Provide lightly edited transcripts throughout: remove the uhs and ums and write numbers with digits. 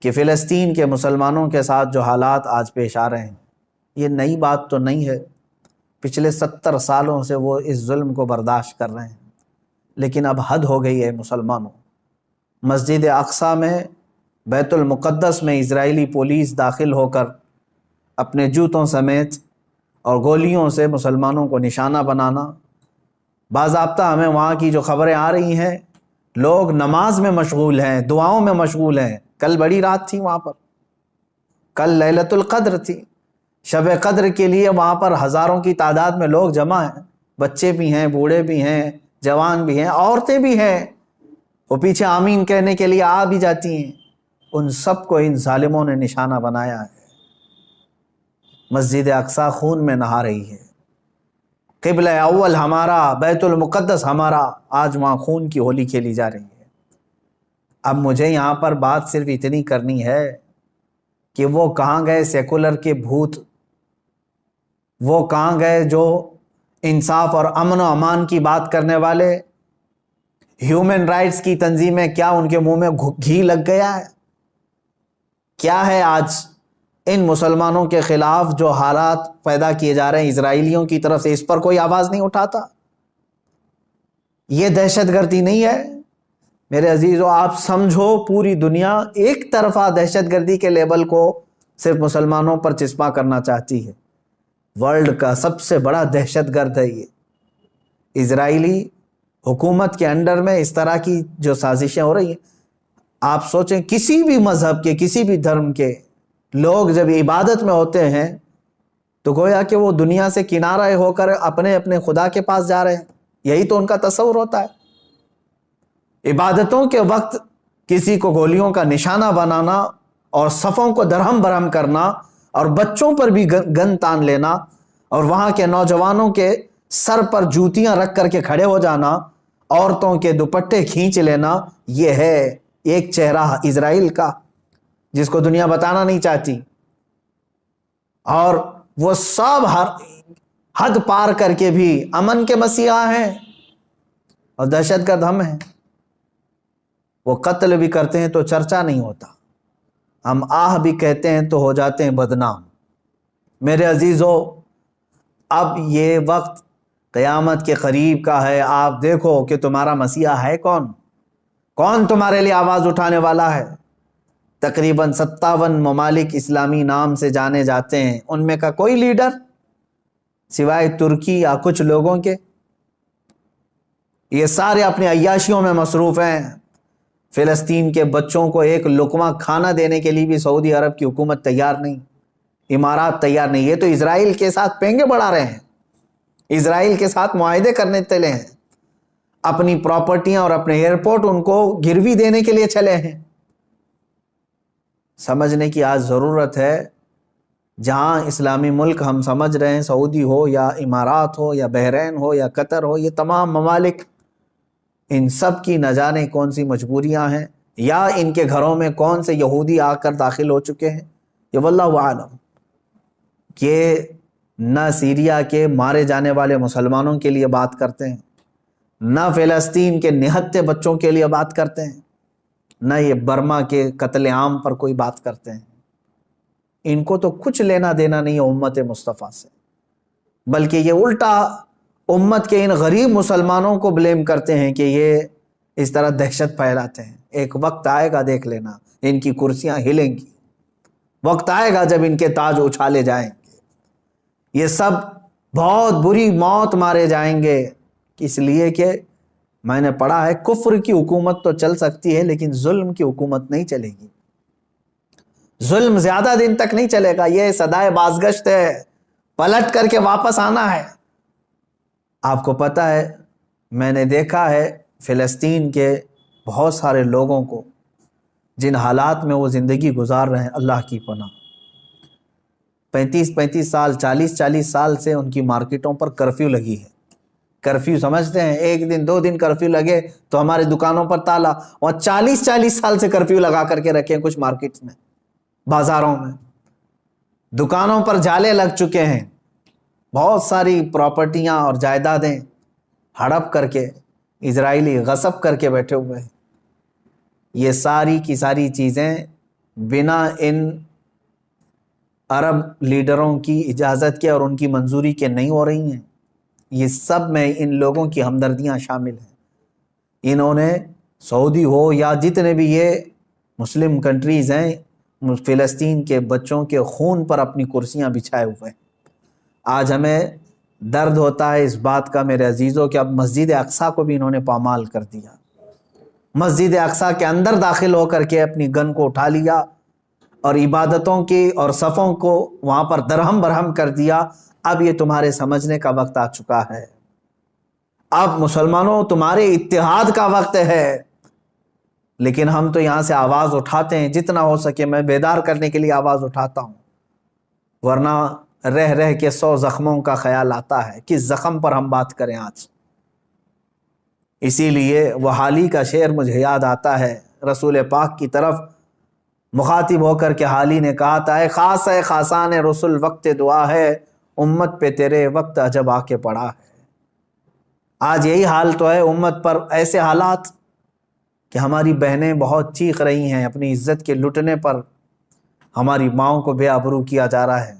کہ فلسطین کے مسلمانوں کے ساتھ جو حالات آج پیش آ رہے ہیں یہ نئی بات تو نہیں ہے، پچھلے 70 سالوں سے وہ اس ظلم کو برداشت کر رہے ہیں، لیکن اب حد ہو گئی ہے مسلمانوں۔ مسجد اقصیٰ میں، بیت المقدس میں اسرائیلی پولیس داخل ہو کر اپنے جوتوں سمیت اور گولیوں سے مسلمانوں کو نشانہ بنانا، باضابطہ ہمیں وہاں کی جو خبریں آ رہی ہیں، لوگ نماز میں مشغول ہیں، دعاؤں میں مشغول ہیں۔ کل بڑی رات تھی وہاں پر، کل لیلۃ القدر تھی، شب قدر کے لیے وہاں پر ہزاروں کی تعداد میں لوگ جمع ہیں، بچے بھی ہیں، بوڑھے بھی ہیں، جوان بھی ہیں، عورتیں بھی ہیں، وہ پیچھے آمین کہنے کے لیے آ بھی جاتی ہیں۔ ان سب کو ان ظالموں نے نشانہ بنایا ہے۔ مسجد اقصیٰ خون میں نہا رہی ہے، قبلہ اول ہمارا، بیت المقدس ہمارا، آج وہاں خون کی ہولی کھیلی جا رہی ہے۔ اب مجھے یہاں پر بات صرف اتنی کرنی ہے کہ وہ کہاں گئے سیکولر کے بھوت، وہ کہاں گئے جو انصاف اور امن و امان کی بات کرنے والے؟ ہیومن رائٹس کی تنظیمیں، کیا ان کے منہ میں گھی لگ گیا ہے؟ کیا ہے آج ان مسلمانوں کے خلاف جو حالات پیدا کیے جا رہے ہیں اسرائیلیوں کی طرف سے، اس پر کوئی آواز نہیں اٹھاتا؟ یہ دہشت گردی نہیں ہے میرے عزیزو؟ آپ سمجھو پوری دنیا ایک طرفہ دہشت گردی کے لیبل کو صرف مسلمانوں پر چسپاں کرنا چاہتی ہے۔ ورلڈ کا سب سے بڑا دہشت گرد ہے یہ اسرائیلی حکومت کے انڈر میں اس طرح کی جو سازشیں ہو رہی ہیں۔ آپ سوچیں کسی بھی مذہب کے، کسی بھی دھرم کے لوگ جب عبادت میں ہوتے ہیں تو گویا کہ وہ دنیا سے کنارہ ہو کر اپنے اپنے خدا کے پاس جا رہے ہیں، یہی تو ان کا تصور ہوتا ہے۔ عبادتوں کے وقت کسی کو گولیوں کا نشانہ بنانا اور صفوں کو درہم برہم کرنا اور بچوں پر بھی گن تان لینا اور وہاں کے نوجوانوں کے سر پر جوتیاں رکھ کر کے کھڑے ہو جانا، عورتوں کے دوپٹے کھینچ لینا، یہ ہے ایک چہرہ اسرائیل کا جس کو دنیا بتانا نہیں چاہتی۔ اور وہ سب حد پار کر کے بھی امن کے مسیحا ہیں اور دہشت گرد ہم ہیں۔ وہ قتل بھی کرتے ہیں تو چرچا نہیں ہوتا، ہم آہ بھی کہتے ہیں تو ہو جاتے ہیں بدنام۔ میرے عزیزو، اب یہ وقت قیامت کے قریب کا ہے۔ آپ دیکھو کہ تمہارا مسیحا ہے کون؟ کون تمہارے لیے آواز اٹھانے والا ہے؟ تقریباً 57 ممالک اسلامی نام سے جانے جاتے ہیں، ان میں کا کوئی لیڈر سوائے ترکی یا کچھ لوگوں کے؟ یہ سارے اپنے عیاشیوں میں مصروف ہیں۔ فلسطین کے بچوں کو ایک لقمہ کھانا دینے کے لیے بھی سعودی عرب کی حکومت تیار نہیں، امارات تیار نہیں۔ یہ تو اسرائیل کے ساتھ پینگے بڑھا رہے ہیں، اسرائیل کے ساتھ معاہدے کرنے چلے ہیں، اپنی پراپرٹیاں اور اپنے ایئرپورٹ ان کو گروی دینے کے لیے چلے ہیں۔ سمجھنے کی آج ضرورت ہے، جہاں اسلامی ملک ہم سمجھ رہے ہیں، سعودی ہو یا امارات ہو یا بحرین ہو یا قطر ہو، یہ تمام ممالک، ان سب کی نہ جانے کون سی مجبوریاں ہیں، یا ان کے گھروں میں کون سے یہودی آ کر داخل ہو چکے ہیں، یہ واللہ عالم۔ کہ نہ سیریا کے مارے جانے والے مسلمانوں کے لیے بات کرتے ہیں، نہ فلسطین کے نہتے بچوں کے لیے بات کرتے ہیں، نہ یہ برما کے قتل عام پر کوئی بات کرتے ہیں۔ ان کو تو کچھ لینا دینا نہیں ہے امت مصطفیٰ سے، بلکہ یہ الٹا امت کے ان غریب مسلمانوں کو بلیم کرتے ہیں کہ یہ اس طرح دہشت پھیلاتے ہیں۔ ایک وقت آئے گا، دیکھ لینا، ان کی کرسیاں ہلیں گی، وقت آئے گا جب ان کے تاج اچھالے جائیں گے، یہ سب بہت بری موت مارے جائیں گے۔ اس لیے کہ میں نے پڑھا ہے کفر کی حکومت تو چل سکتی ہے لیکن ظلم کی حکومت نہیں چلے گی، ظلم زیادہ دن تک نہیں چلے گا، یہ صدائے بازگشت ہے، پلٹ کر کے واپس آنا ہے۔ آپ کو پتہ ہے، میں نے دیکھا ہے فلسطین کے بہت سارے لوگوں کو جن حالات میں وہ زندگی گزار رہے ہیں، اللہ کی پناہ، 35 سال، 40 سال سے ان کی مارکیٹوں پر کرفیو لگی ہے۔ کرفیو سمجھتے ہیں، ایک دن 2 دن کرفیو لگے تو ہماری دکانوں پر تالا، اور 40 سال سے کرفیو لگا کر کے رکھے ہیں کچھ مارکیٹس میں، بازاروں میں، دکانوں پر جالے لگ چکے ہیں، بہت ساری پراپرٹیاں اور جائیدادیں ہڑپ کر کے اسرائیلی غصب کر کے بیٹھے ہوئے ہیں۔ یہ ساری کی ساری چیزیں بنا ان عرب لیڈروں کی اجازت کے اور ان کی منظوری کے نہیں ہو رہی ہیں. یہ سب میں ان لوگوں کی ہمدردیاں شامل ہیں. انہوں نے سعودی ہو یا جتنے بھی یہ مسلم کنٹریز ہیں، فلسطین کے بچوں کے خون پر اپنی کرسیاں بچھائے ہوئے ہیں. آج ہمیں درد ہوتا ہے اس بات کا میرے عزیزوں کہ اب مسجد اقصیٰ کو بھی انہوں نے پامال کر دیا. مسجد اقصیٰ کے اندر داخل ہو کر کے اپنی گن کو اٹھا لیا اور عبادتوں کی اور صفوں کو وہاں پر درہم برہم کر دیا. اب یہ تمہارے سمجھنے کا وقت آ چکا ہے. اب مسلمانوں تمہارے اتحاد کا وقت ہے. لیکن ہم تو یہاں سے آواز اٹھاتے ہیں، جتنا ہو سکے میں بیدار کرنے کے لیے آواز اٹھاتا ہوں، ورنہ رہ رہ کے 100 زخموں کا خیال آتا ہے. کس زخم پر ہم بات کریں آج؟ اسی لیے وہ حالی کا شعر مجھے یاد آتا ہے. رسول پاک کی طرف مخاطب ہو کر کے حالی نے کہا تھا، اے خاص ہے خاصان رسول وقت دعا ہے، امت پہ تیرے وقت عجب آ کے پڑا ہے. آج یہی حال تو ہے امت پر. ایسے حالات کہ ہماری بہنیں بہت چیخ رہی ہیں اپنی عزت کے لٹنے پر، ہماری ماؤں کو بے آبرو کیا جا رہا ہے،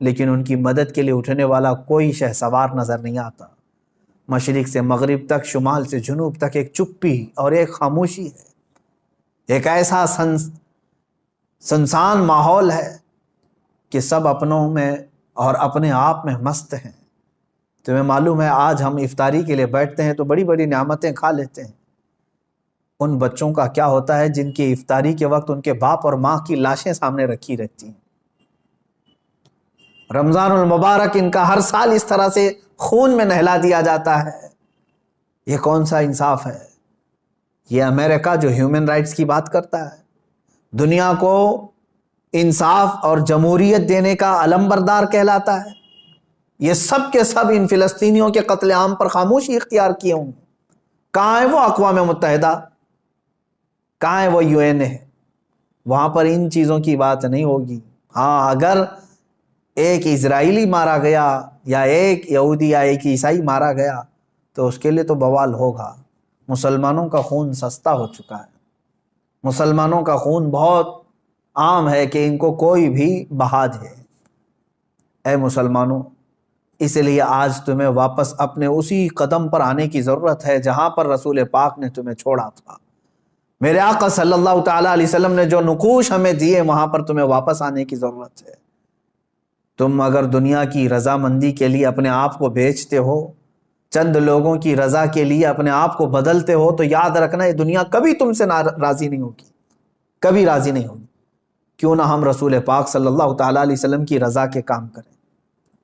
لیکن ان کی مدد کے لیے اٹھنے والا کوئی شہسوار نظر نہیں آتا. مشرق سے مغرب تک، شمال سے جنوب تک ایک چپی اور ایک خاموشی ہے. ایک ایسا سنسان ماحول ہے کہ سب اپنوں میں اور اپنے آپ میں مست ہیں. تمہیں معلوم ہے آج ہم افطاری کے لیے بیٹھتے ہیں تو بڑی بڑی نعمتیں کھا لیتے ہیں. ان بچوں کا کیا ہوتا ہے جن کی افطاری کے وقت ان کے باپ اور ماں کی لاشیں سامنے رکھی رہتی ہیں. رمضان المبارک ان کا ہر سال اس طرح سے خون میں نہلا دیا جاتا ہے. یہ کون سا انصاف ہے؟ یہ امریکہ جو ہیومن رائٹس کی بات کرتا ہے، دنیا کو انصاف اور جمہوریت دینے کا علم بردار کہلاتا ہے، یہ سب کے سب ان فلسطینیوں کے قتل عام پر خاموشی اختیار کیے ہوں. کہاں ہے وہ اقوام متحدہ؟ کہاں ہے وہ UN ہے؟ وہاں پر ان چیزوں کی بات نہیں ہوگی. ہاں، اگر ایک اسرائیلی مارا گیا یا ایک یہودی یا ایک عیسائی مارا گیا تو اس کے لیے تو بوال ہوگا. مسلمانوں کا خون سستا ہو چکا ہے. مسلمانوں کا خون بہت عام ہے کہ ان کو کوئی بھی بہا دے. اے مسلمانوں، اس لیے آج تمہیں واپس اپنے اسی قدم پر آنے کی ضرورت ہے جہاں پر رسول پاک نے تمہیں چھوڑا تھا. میرے آقا صلی اللہ تعالیٰ علیہ وسلم نے جو نقوش ہمیں دیے وہاں پر تمہیں واپس آنے کی ضرورت ہے. تم اگر دنیا کی رضامندی کے لیے اپنے آپ کو بیچتے ہو، چند لوگوں کی رضا کے لیے اپنے آپ کو بدلتے ہو، تو یاد رکھنا یہ دنیا کبھی تم سے راضی نہیں ہوگی، کبھی راضی نہیں ہوگی. کیوں نہ ہم رسول پاک صلی اللہ تعالیٰ علیہ وسلم کی رضا کے کام کریں،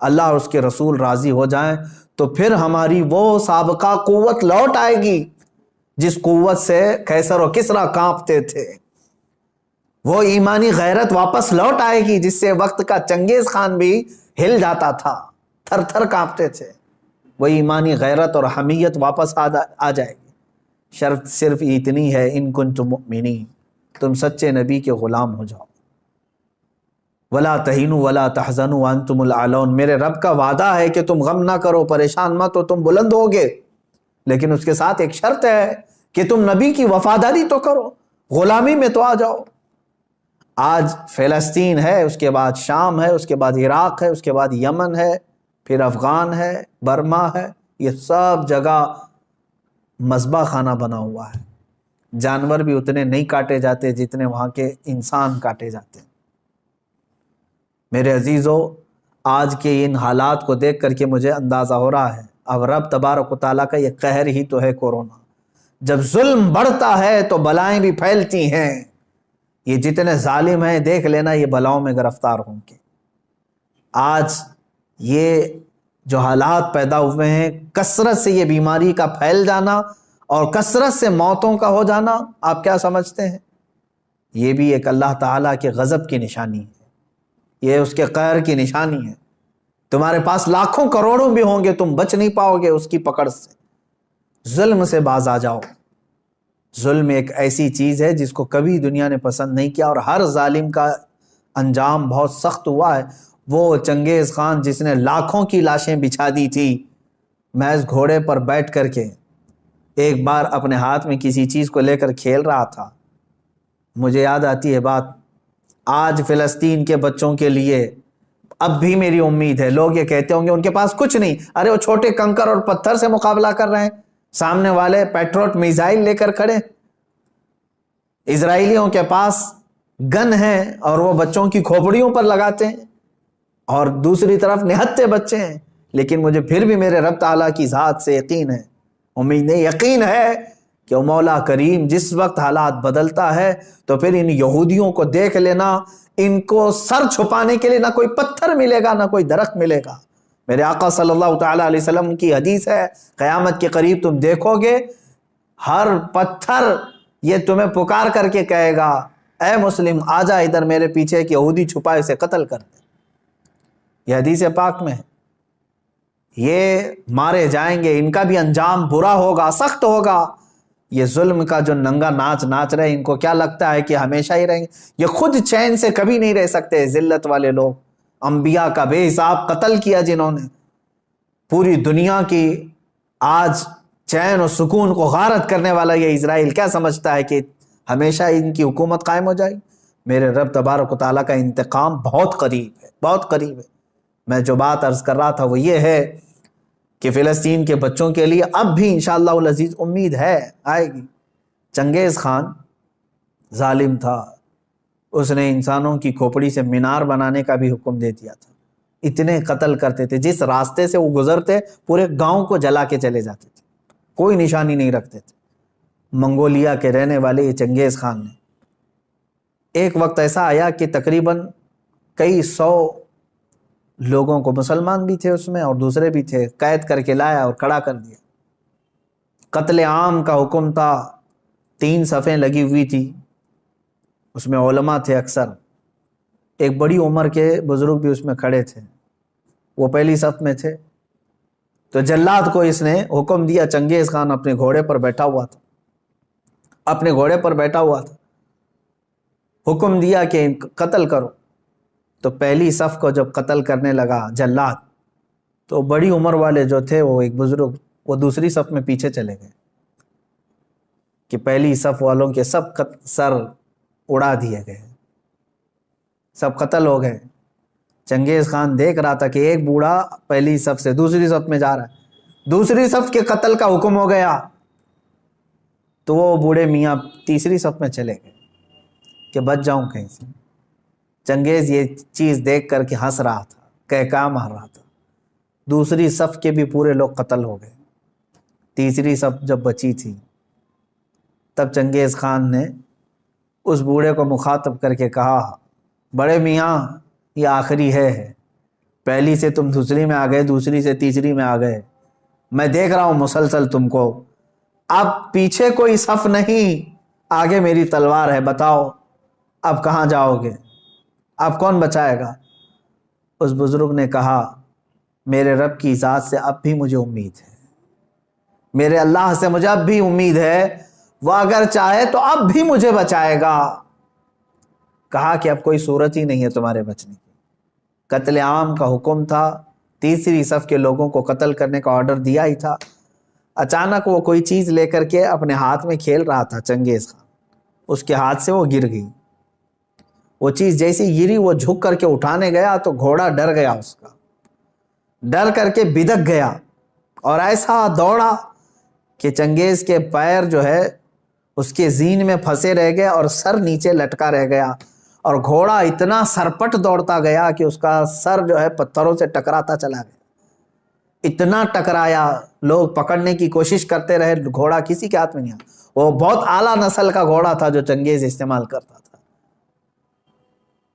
اللہ اور اس کے رسول راضی ہو جائیں تو پھر ہماری وہ سابقہ قوت لوٹ آئے گی جس قوت سے قیصر و کسریٰ کانپتے تھے. وہ ایمانی غیرت واپس لوٹ آئے گی جس سے وقت کا چنگیز خان بھی ہل جاتا تھا، تھر تھر کانپتے تھے. وہ ایمانی غیرت اور حمیت واپس آ جائے گی. شرط صرف اتنی ہے، ان کنتم مؤمنین، تم سچے نبی کے غلام ہو جاؤ. ولا تہینوا ولا تحزنوا وانتم الاعلون. میرے رب کا وعدہ ہے کہ تم غم نہ کرو، پریشان مت ہو، تم بلند ہوگے، لیکن اس کے ساتھ ایک شرط ہے کہ تم نبی کی وفاداری تو کرو، غلامی میں تو آ جاؤ. آج فلسطین ہے، اس کے بعد شام ہے، اس کے بعد عراق ہے، اس کے بعد یمن ہے، پھر افغان ہے، برما ہے. یہ سب جگہ مذبح خانہ بنا ہوا ہے. جانور بھی اتنے نہیں کاٹے جاتے جتنے وہاں کے انسان کاٹے جاتے ہیں. میرے عزیزو، آج کے ان حالات کو دیکھ کر کے مجھے اندازہ ہو رہا ہے اب رب تبارک و تعالیٰ کا یہ قہر ہی تو ہے کورونا. جب ظلم بڑھتا ہے تو بلائیں بھی پھیلتی ہیں. یہ جتنے ظالم ہیں دیکھ لینا یہ بلاؤں میں گرفتار ہوں گے. آج یہ جو حالات پیدا ہوئے ہیں، کثرت سے یہ بیماری کا پھیل جانا اور کثرت سے موتوں کا ہو جانا، آپ کیا سمجھتے ہیں؟ یہ بھی ایک اللہ تعالیٰ کے غضب کی نشانی ہے، یہ اس کے قہر کی نشانی ہے. تمہارے پاس لاکھوں کروڑوں بھی ہوں گے، تم بچ نہیں پاؤ گے اس کی پکڑ سے. ظلم سے باز آ جاؤ. ظلم ایک ایسی چیز ہے جس کو کبھی دنیا نے پسند نہیں کیا، اور ہر ظالم کا انجام بہت سخت ہوا ہے. وہ چنگیز خان جس نے لاکھوں کی لاشیں بچھا دی تھی محض گھوڑے پر بیٹھ کر کے، ایک بار اپنے ہاتھ میں کسی چیز کو لے کر کھیل رہا تھا. مجھے یاد آتی ہے بات آج فلسطین کے بچوں کے لیے اب بھی میری امید ہے. لوگ یہ کہتے ہوں گے ان کے پاس کچھ نہیں، ارے وہ چھوٹے کنکر اور پتھر سے مقابلہ کر رہے ہیں، سامنے والے پیٹروٹ میزائل لے کر کھڑے. اسرائیلیوں کے پاس گن ہیں اور وہ بچوں کی کھوپڑیوں پر لگاتے ہیں، اور دوسری طرف نہتے بچے ہیں. لیکن مجھے پھر بھی میرے رب تعالیٰ کی ذات سے یقین ہے، امید نہیں، یقین ہے کہ وہ مولا کریم جس وقت حالات بدلتا ہے تو پھر ان یہودیوں کو دیکھ لینا، ان کو سر چھپانے کے لیے نہ کوئی پتھر ملے گا نہ کوئی درخت ملے گا. میرے آقا صلی اللہ تعالیٰ علیہ وسلم کی حدیث ہے، قیامت کے قریب تم دیکھو گے ہر پتھر یہ تمہیں پکار کر کے کہے گا اے مسلم آجا ادھر میرے پیچھے، کہ یہودی چھپائے اسے قتل کر دے. یہ حدیث پاک میں ہے. یہ مارے جائیں گے، ان کا بھی انجام برا ہوگا، سخت ہوگا. یہ ظلم کا جو ننگا ناچ ناچ رہے، ان کو کیا لگتا ہے کہ ہمیشہ ہی رہیں گے؟ یہ خود چین سے کبھی نہیں رہ سکتے. ذلت والے لوگ، انبیاء کا بے حساب قتل کیا جنہوں نے، پوری دنیا کی آج چین و سکون کو غارت کرنے والا یہ اسرائیل کیا سمجھتا ہے کہ ہمیشہ ان کی حکومت قائم ہو جائے؟ میرے رب تبارک و تعالیٰ کا انتقام بہت قریب ہے، بہت قریب ہے. میں جو بات عرض کر رہا تھا وہ یہ ہے کہ فلسطین کے بچوں کے لیے اب بھی انشاءاللہ العزیز امید ہے، آئے گی. چنگیز خان ظالم تھا، اس نے انسانوں کی کھوپڑی سے مینار بنانے کا بھی حکم دے دیا تھا. اتنے قتل کرتے تھے، جس راستے سے وہ گزرتے پورے گاؤں کو جلا کے چلے جاتے تھے، کوئی نشانی نہیں رکھتے تھے. منگولیا کے رہنے والے یہ چنگیز خان نے ایک وقت ایسا آیا کہ تقریباً کئی 100 لوگوں کو، مسلمان بھی تھے اس میں اور دوسرے بھی تھے، قید کر کے لایا اور کھڑا کر دیا. قتل عام کا حکم تھا. 3 صفیں لگی ہوئی تھی، اس میں علماء تھے اکثر، ایک بڑی عمر کے بزرگ بھی اس میں کھڑے تھے، وہ پہلی صف میں تھے. تو جلاد کو اس نے حکم دیا، چنگیز خان اپنے گھوڑے پر بیٹھا ہوا تھا، حکم دیا کہ قتل کرو. تو پہلی صف کو جب قتل کرنے لگا جلاد، تو بڑی عمر والے جو تھے، وہ ایک بزرگ، وہ دوسری صف میں پیچھے چلے گئے کہ پہلی صف والوں کے سب سر اڑا دیے گئے، سب قتل ہو گئے. چنگیز خان دیکھ رہا تھا کہ ایک بوڑھا پہلی صف سے دوسری صف میں جا رہا ہے، دوسری صف کے قتل کا حکم ہو گیا. تو وہ بوڑھے میاں تیسری صف میں چلے گئے کہ بچ جاؤں کہیں سے. چنگیز یہ چیز دیکھ کر کے ہنس رہا تھا، کہکا مار رہا تھا. دوسری صف کے بھی پورے لوگ قتل ہو گئے. تیسری صف جب بچی تھی، تب چنگیز خان نے اس بوڑھے کو مخاطب کر کے کہا، بڑے میاں یہ آخری ہے، پہلی سے تم دوسری میں آ گئے، دوسری سے تیسری میں آ گئے، میں دیکھ رہا ہوں مسلسل تم کو، اب پیچھے کوئی صف نہیں، آگے میری تلوار ہے، بتاؤ اب کہاں جاؤ گے، اب کون بچائے گا؟ اس بزرگ نے کہا، میرے رب کی ذات سے اب بھی مجھے امید ہے، میرے اللہ سے مجھے اب بھی امید ہے، وہ اگر چاہے تو اب بھی مجھے بچائے گا. کہا کہ اب کوئی صورت ہی نہیں ہے تمہارے بچنے کی. قتل عام کا حکم تھا، تیسری صف کے لوگوں کو قتل کرنے کا آرڈر دیا ہی تھا. اچانک وہ کوئی چیز لے کر کے اپنے ہاتھ میں کھیل رہا تھا چنگیز خان، اس کے ہاتھ سے وہ گر گئی. وہ چیز جیسی گری، وہ جھک کر کے اٹھانے گیا تو گھوڑا ڈر گیا، اس کا ڈر کر کے بدک گیا اور ایسا دوڑا کہ چنگیز کے پیر جو ہے اس کے زین میں پھنسے رہ گئے اور سر نیچے لٹکا رہ گیا، اور گھوڑا اتنا سرپٹ دوڑتا گیا کہ اس کا سر جو ہے پتھروں سے ٹکراتا چلا گیا. اتنا ٹکرایا، لوگ پکڑنے کی کوشش کرتے رہے، گھوڑا کسی کے ہاتھ میں نہیں آیا. وہ بہت اعلیٰ نسل کا گھوڑا تھا جو چنگیز استعمال کرتا تھا.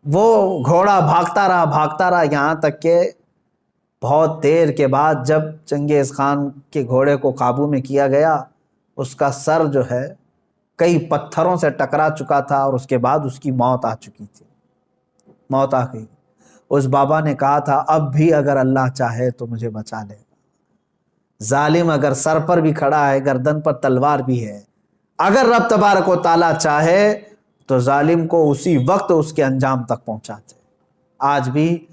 وہ گھوڑا بھاگتا رہا یہاں تک کہ بہت دیر کے بعد جب چنگیز خان کے گھوڑے کو قابو میں کیا گیا، اس کا سر جو ہے کئی پتھروں سے ٹکرا چکا تھا اور اس کے بعد اس کی موت آ چکی تھی، موت آ گئی. اس بابا نے کہا تھا، اب بھی اگر اللہ چاہے تو مجھے بچا لے گا. ظالم اگر سر پر بھی کھڑا ہے، گردن پر تلوار بھی ہے، اگر رب تبارک و تعالیٰ چاہے تو ظالم کو اسی وقت اس کے انجام تک پہنچاتے. آج بھی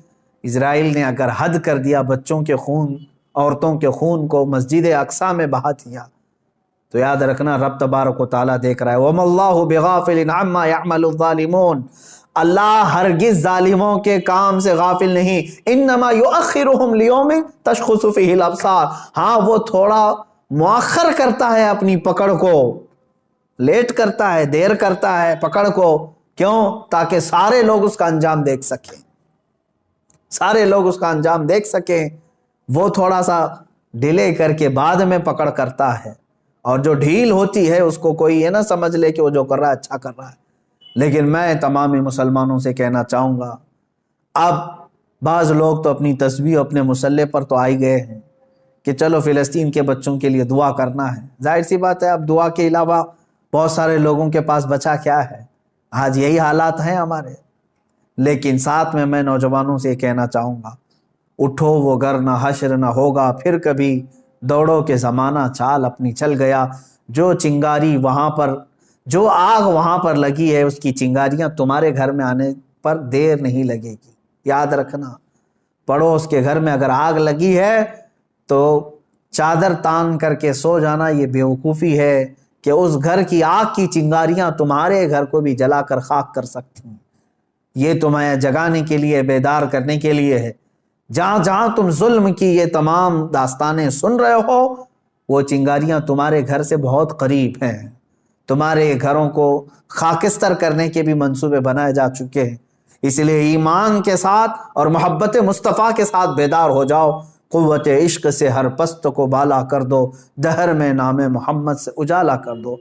اسرائیل نے اگر حد کر دیا، بچوں کے خون، عورتوں کے خون کو مسجد اقصی میں بہا دیا، تو یاد رکھنا رب تبارک و تعالیٰ دیکھ رہا ہے. وَمَا اللَّهُ بِغَافِلٍ عَمَّا يَعْمَلُ الظَّالِمُونَ. اللہ ہرگز ظالموں کے کام سے غافل نہیں، انما یؤخرہم لیوم تشخص فیہ الابصار، ہاں وہ تھوڑا مؤخر کرتا ہے اپنی پکڑ کو، لیٹ کرتا ہے، دیر کرتا ہے پکڑ کو، کیوں؟ تاکہ سارے لوگ اس کا انجام دیکھ سکیں، سارے لوگ اس کا انجام دیکھ سکیں۔ وہ تھوڑا سا ڈیلے کر کے بعد میں پکڑ کرتا ہے، اور جو ڈھیل ہوتی ہے اس کو کوئی یہ نہ سمجھ لے کہ وہ جو کر رہا ہے اچھا کر رہا ہے۔ لیکن میں تمامی مسلمانوں سے کہنا چاہوں گا، اب بعض لوگ تو اپنی تسبیح اپنے مسلح پر تو آئی گئے ہیں کہ چلو فلسطین کے بچوں کے لیے دعا کرنا ہے۔ ظاہر سی بات ہے، اب دعا کے علاوہ بہت سارے لوگوں کے پاس بچا کیا ہے؟ آج یہی حالات ہیں ہمارے۔ لیکن ساتھ میں نوجوانوں سے کہنا چاہوں گا، اٹھو وہ گر نہ حشر نہ ہوگا پھر کبھی، دوڑو کہ زمانہ چال اپنی چل گیا۔ جو چنگاری وہاں پر، جو آگ وہاں پر لگی ہے، اس کی چنگاریاں تمہارے گھر میں آنے پر دیر نہیں لگے گی، یاد رکھنا۔ پڑوس کے گھر میں اگر آگ لگی ہے تو چادر تان کر کے سو جانا یہ بیوقوفی ہے کہ اس گھر کی آگ کی چنگاریاں تمہارے گھر کو بھی جلا کر خاک کر سکتی ہیں۔ یہ تمہیں جگانے کے لیے، بیدار کرنے کے لیے ہے۔ جہاں جہاں تم ظلم کی یہ تمام داستانیں سن رہے ہو، وہ چنگاریاں تمہارے گھر سے بہت قریب ہیں، تمہارے گھروں کو خاکستر کرنے کے بھی منصوبے بنائے جا چکے ہیں۔ اس لیے ایمان کے ساتھ اور محبت مصطفیٰ کے ساتھ بیدار ہو جاؤ، قوت عشق سے ہر پست کو بالا کر دو، دہر میں نام محمد سے اجالا کر دو۔